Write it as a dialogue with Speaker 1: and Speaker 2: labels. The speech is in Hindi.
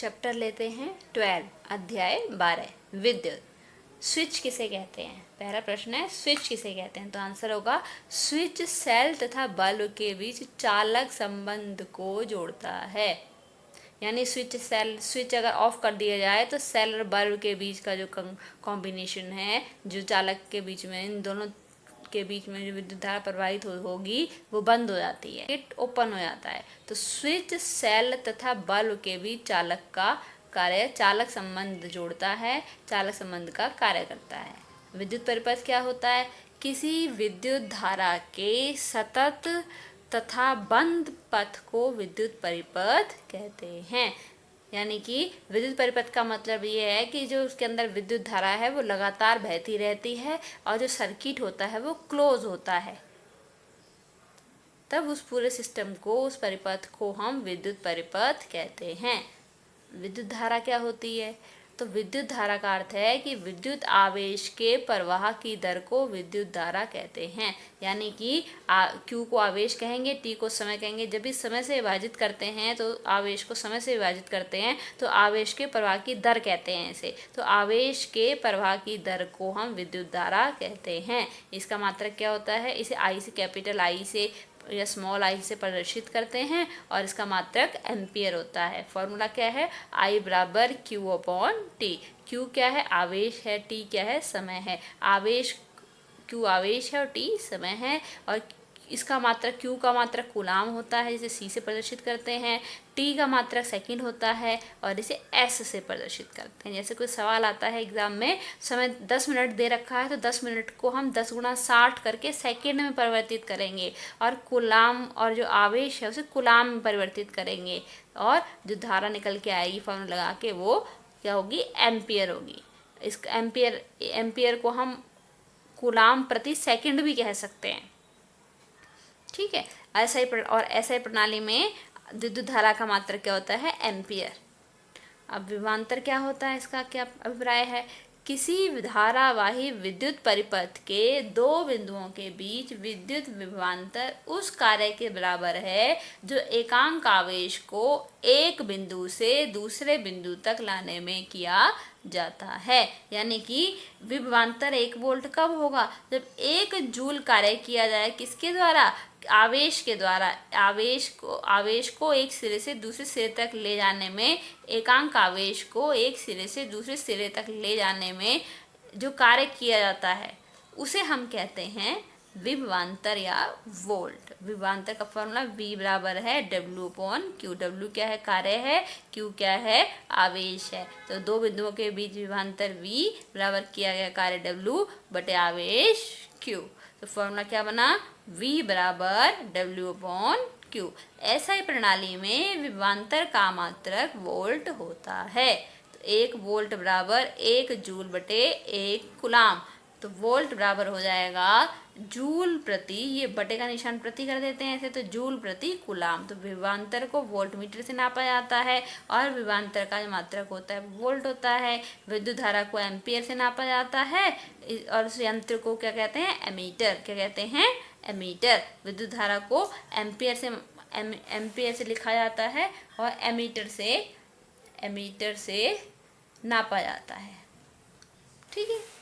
Speaker 1: चैप्टर लेते हैं 12 अध्याय 12 विद्युत। स्विच किसे कहते हैं? पहला प्रश्न है स्विच किसे कहते हैं, तो आंसर होगा स्विच सेल तथा बल्ब के बीच चालक संबंध को जोड़ता है। यानी स्विच अगर ऑफ कर दिया जाए तो सेल और बल्ब के बीच का जो कॉम्बिनेशन है, जो चालक के बीच में, इन दोनों के बीच में जो विद्युत धारा प्रवाहित होगी वो बंद हो जाती है, इट ओपन हो जाता है। तो स्विच सेल तथा बल्ब के बीच चालक संबंध जोड़ता है, चालक संबंध का कार्य करता है। विद्युत परिपथ क्या होता है? किसी विद्युत धारा के सतत तथा बंद पथ को विद्युत परिपथ कहते हैं। यानी कि विद्युत परिपथ का मतलब ये है कि जो उसके अंदर विद्युत धारा है वो लगातार बहती रहती है और जो सर्किट होता है वो क्लोज होता है, तब उस पूरे सिस्टम को, उस परिपथ को हम विद्युत परिपथ कहते हैं। विद्युत धारा क्या होती है? तो विद्युत धारा का अर्थ है कि विद्युत आवेश के प्रवाह की दर को विद्युत धारा कहते हैं। यानी कि Q को आवेश कहेंगे, T को समय कहेंगे। जब भी समय से विभाजित करते हैं तो आवेश को समय से विभाजित करते हैं तो आवेश के प्रवाह की दर कहते हैं इसे। तो आवेश के प्रवाह की दर को हम विद्युत धारा कहते हैं। इसका मात्रक क्या होता है? इसे I से, कैपिटल I से या स्मॉल I से प्रदर्शित करते हैं और इसका मात्रक एम्पियर होता है। फॉर्मूला क्या है? I बराबर Q/T। Q क्या है? आवेश है। T क्या है? समय है। Q आवेश है और T समय है। और इसका मात्रक, Q का मात्रक कूलाम होता है, जिसे C से प्रदर्शित करते हैं। T का मात्रक सेकंड होता है और इसे S से प्रदर्शित करते हैं। जैसे कोई सवाल आता है एग्जाम में, समय 10 मिनट दे रखा है तो 10 मिनट को हम 10 गुणा 60 करके सेकंड में परिवर्तित करेंगे और कूलाम और जो आवेश है उसे कूलाम में परिवर्तित करेंगे और जो धारा निकल के आएगी फॉर्मूला लगा के वो क्या होगी? एम्पियर होगी। इस एम्पियर को हम कूलाम प्रति सेकंड भी कह सकते हैं। ठीक है। ऐसा ही प्रणाली में विद्युत धारा का मात्रक क्या होता है? एम्पियर। अब विभवांतर क्या होता है, इसका क्या अभिप्राय है? किसी धारावाही विद्युत परिपथ के दो बिंदुओं के बीच विद्युत विभवांतर उस कार्य के बराबर है जो एकांक आवेश को एक बिंदु से दूसरे बिंदु तक लाने में किया जाता है। यानी कि विभवांतर 1 वोल्ट कब होगा? जब 1 जूल कार्य किया जाए, किसके द्वारा? आवेश के द्वारा। आवेश को एक सिरे से दूसरे सिरे तक ले जाने में, एकांक आवेश को एक सिरे से दूसरे सिरे तक ले जाने में जो कार्य किया जाता है उसे हम कहते हैं विभवांतर या वोल्ट। विभवांतर का फॉर्मूला V बराबर है W/Q। W क्या है? कार्य है। Q क्या है? आवेश है। तो दो बिंदुओं के बीच विभवांतर V बराबर किया गया कार्य W बटे आवेश Q। तो फॉर्मूला क्या बना? V बराबर W/Q। ऐसा ही प्रणाली में विभवांतर का मात्रक वोल्ट होता है। तो 1 वोल्ट बराबर 1 जूल बटे 1 कूलाम। तो वोल्ट बराबर हो जाएगा जूल प्रति, ये बटे का निशान प्रति कर देते हैं ऐसे, तो जूल प्रति कूलाम। तो विभवांतर को वोल्टमीटर से नापा जाता है और विभवांतर का जो मात्रक होता है वोल्ट होता है। विद्युत धारा को एम्पियर से नापा जाता है और उस यंत्र को क्या कहते हैं? एमीटर। क्या कहते हैं? एमीटर। विद्युत धारा को एम्पियर से लिखा जाता है और एमीटर से नापा जाता है। ठीक है।